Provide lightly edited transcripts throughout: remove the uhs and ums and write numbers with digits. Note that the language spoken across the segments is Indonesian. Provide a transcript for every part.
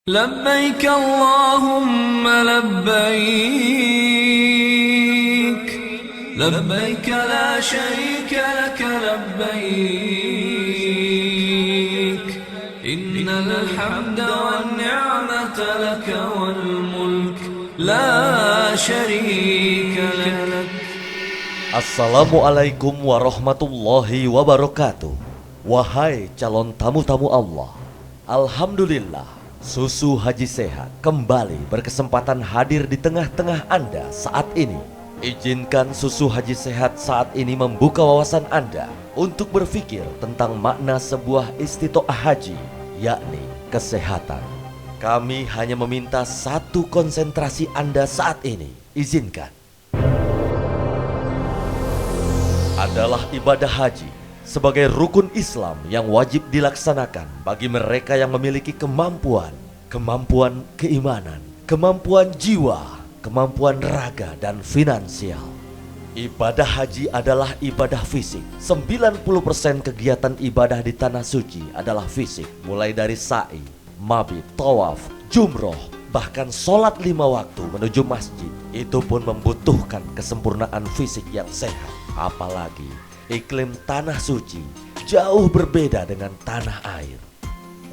لبيك اللهم لبيك لبيك لا شريك لك لبيك إن الحمد والنعمة لك والملك لا شريك لك. Assalamualaikum warahmatullahi wabarakatuh. Wahai calon tamu-tamu Allah, Alhamdulillah, Susu Haji Sehat kembali berkesempatan hadir di tengah-tengah Anda saat ini. Izinkan Susu Haji Sehat saat ini membuka wawasan Anda untuk berpikir tentang makna sebuah istitoah haji, yakni kesehatan. Kami hanya meminta satu konsentrasi Anda saat ini. Izinkan. Adalah ibadah haji sebagai rukun Islam yang wajib dilaksanakan bagi mereka yang memiliki kemampuan keimanan, kemampuan jiwa, kemampuan raga dan finansial. Ibadah haji adalah ibadah fisik. 90% kegiatan ibadah di tanah suci adalah fisik, mulai dari sa'i, mabit, tawaf, jumroh, bahkan sholat 5 waktu menuju masjid. Itu pun membutuhkan kesempurnaan fisik yang sehat. Apalagi iklim tanah suci jauh berbeda dengan tanah air.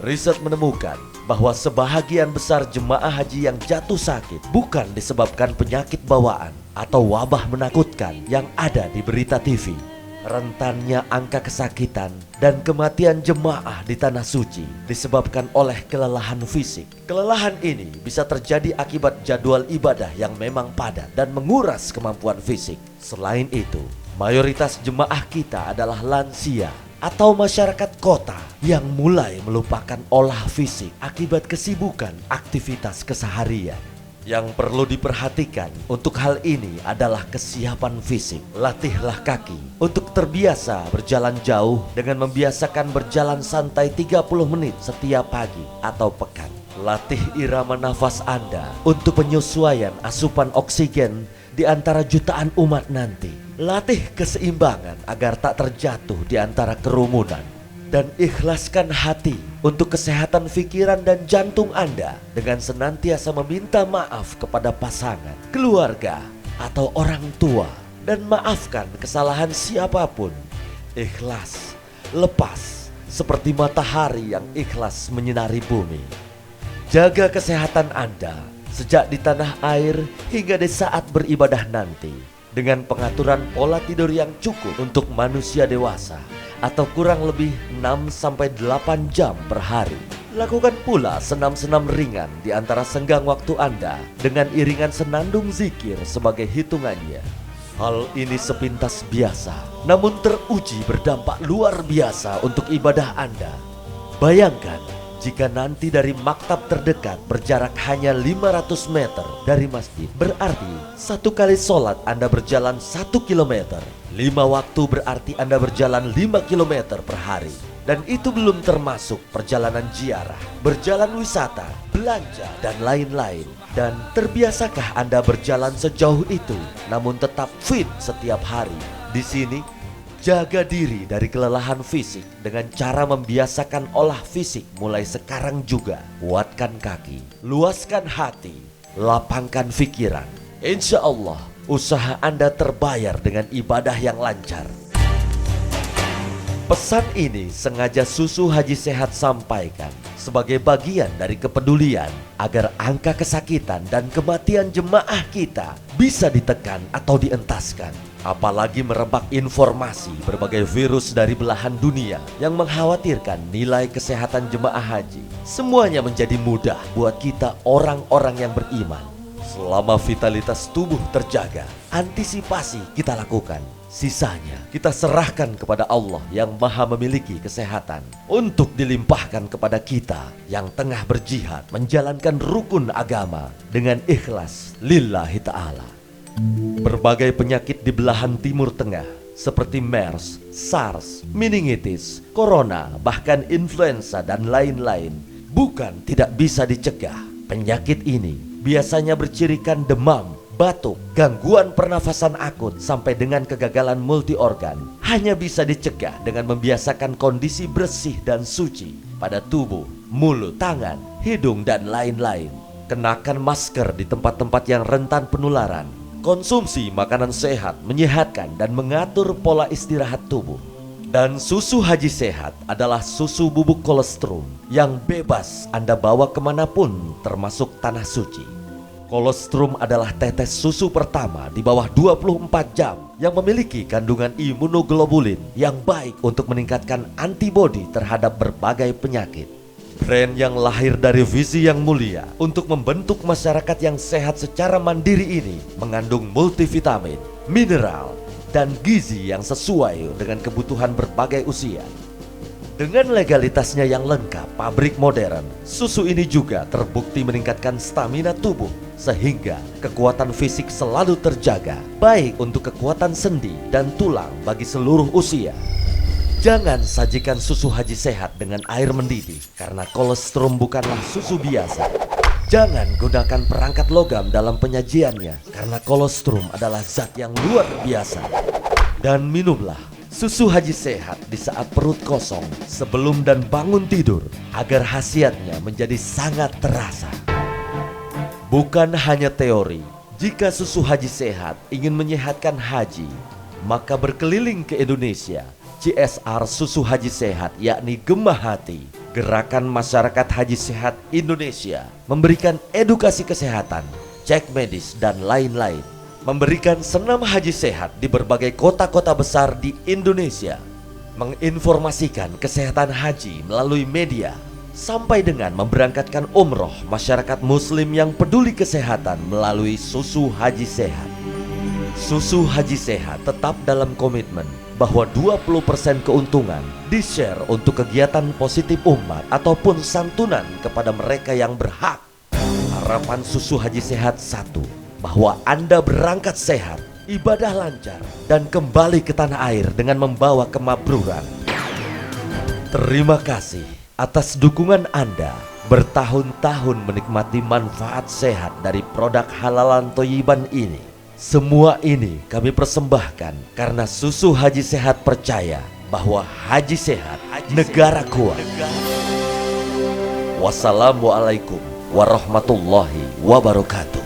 Riset menemukan bahwa sebahagian besar jemaah haji yang jatuh sakit bukan disebabkan penyakit bawaan atau wabah menakutkan yang ada di berita TV. Rentannya angka kesakitan dan kematian jemaah di tanah suci disebabkan oleh kelelahan fisik. Kelelahan ini bisa terjadi akibat jadwal ibadah yang memang padat dan menguras kemampuan fisik. Selain itu, mayoritas jemaah kita adalah lansia atau masyarakat kota yang mulai melupakan olah fisik akibat kesibukan aktivitas keseharian. Yang perlu diperhatikan untuk hal ini adalah kesiapan fisik. Latihlah kaki untuk terbiasa berjalan jauh dengan membiasakan berjalan santai 30 menit setiap pagi atau pekan. Latih irama nafas Anda untuk penyesuaian asupan oksigen di antara jutaan umat nanti. Latih keseimbangan agar tak terjatuh di antara kerumunan. Dan ikhlaskan hati untuk kesehatan pikiran dan jantung Anda dengan senantiasa meminta maaf kepada pasangan, keluarga, atau orang tua. Dan maafkan kesalahan siapapun. Ikhlas, lepas, seperti matahari yang ikhlas menyinari bumi. Jaga kesehatan Anda sejak di tanah air hingga di saat beribadah nanti, dengan pengaturan pola tidur yang cukup untuk manusia dewasa atau kurang lebih 6-8 jam per hari. Lakukan pula senam-senam ringan di antara senggang waktu Anda dengan iringan senandung zikir sebagai hitungannya. Hal ini sepintas biasa, namun teruji berdampak luar biasa untuk ibadah Anda. Bayangkan jika nanti dari maktab terdekat berjarak hanya 500 meter dari masjid, berarti satu kali sholat Anda berjalan 1 kilometer. 5 waktu berarti Anda berjalan 5 kilometer per hari. Dan itu belum termasuk perjalanan ziarah, berjalan wisata, belanja, dan lain-lain. Dan terbiasakah Anda berjalan sejauh itu namun tetap fit setiap hari? Di sini, jaga diri dari kelelahan fisik dengan cara membiasakan olah fisik mulai sekarang juga. Kuatkan kaki, luaskan hati, lapangkan pikiran. Insya Allah, usaha Anda terbayar dengan ibadah yang lancar. Pesan ini sengaja Susu Haji Sehat sampaikan sebagai bagian dari kepedulian agar angka kesakitan dan kematian jemaah kita bisa ditekan atau dientaskan. Apalagi merebak informasi berbagai virus dari belahan dunia yang mengkhawatirkan nilai kesehatan jemaah haji. Semuanya menjadi mudah buat kita orang-orang yang beriman. Selama vitalitas tubuh terjaga, antisipasi kita lakukan. Sisanya kita serahkan kepada Allah yang maha memiliki kesehatan untuk dilimpahkan kepada kita yang tengah berjihad menjalankan rukun agama dengan ikhlas lillahi ta'ala. Berbagai penyakit di belahan timur tengah seperti MERS, SARS, meningitis, corona, bahkan influenza dan lain-lain bukan tidak bisa dicegah. Penyakit ini biasanya bercirikan demam, batuk, gangguan pernafasan akut sampai dengan kegagalan multi organ. Hanya bisa dicegah dengan membiasakan kondisi bersih dan suci pada tubuh, mulut, tangan, hidung, dan lain-lain. Kenakan masker di tempat-tempat yang rentan penularan. Konsumsi makanan sehat, menyehatkan, dan mengatur pola istirahat tubuh. Dan susu Haji Sehat adalah susu bubuk kolostrum yang bebas Anda bawa kemanapun, termasuk tanah suci. Kolostrum adalah tetes susu pertama di bawah 24 jam yang memiliki kandungan imunoglobulin yang baik untuk meningkatkan antibodi terhadap berbagai penyakit. Brand yang lahir dari visi yang mulia untuk membentuk masyarakat yang sehat secara mandiri ini mengandung multivitamin, mineral, dan gizi yang sesuai dengan kebutuhan berbagai usia. Dengan legalitasnya yang lengkap, pabrik modern, susu ini juga terbukti meningkatkan stamina tubuh sehingga kekuatan fisik selalu terjaga, baik untuk kekuatan sendi dan tulang bagi seluruh usia. Jangan sajikan susu Haji Sehat dengan air mendidih karena kolostrum bukanlah susu biasa. Jangan gunakan perangkat logam dalam penyajiannya karena kolostrum adalah zat yang luar biasa. Dan minumlah susu Haji Sehat di saat perut kosong, sebelum dan bangun tidur, agar khasiatnya menjadi sangat terasa. Bukan hanya teori, jika susu Haji Sehat ingin menyehatkan haji, maka berkeliling ke Indonesia, CSR Susu Haji Sehat yakni Gemah Hati, Gerakan Masyarakat Haji Sehat Indonesia, memberikan edukasi kesehatan, cek medis, dan lain-lain. Memberikan senam haji sehat di berbagai kota-kota besar di Indonesia, menginformasikan kesehatan haji melalui media, sampai dengan memberangkatkan umroh masyarakat muslim yang peduli kesehatan melalui Susu Haji Sehat. Susu Haji Sehat tetap dalam komitmen bahwa 20% keuntungan di-share untuk kegiatan positif umat ataupun santunan kepada mereka yang berhak. Harapan Susu Haji Sehat 1, bahwa Anda berangkat sehat, ibadah lancar, dan kembali ke tanah air dengan membawa kemakmuran. Terima kasih atas dukungan Anda bertahun-tahun menikmati manfaat sehat dari produk halalan Thoyiban ini. Semua ini kami persembahkan karena Susu Haji Sehat percaya bahwa haji sehat, negara kuat. Wassalamualaikum warahmatullahi wabarakatuh.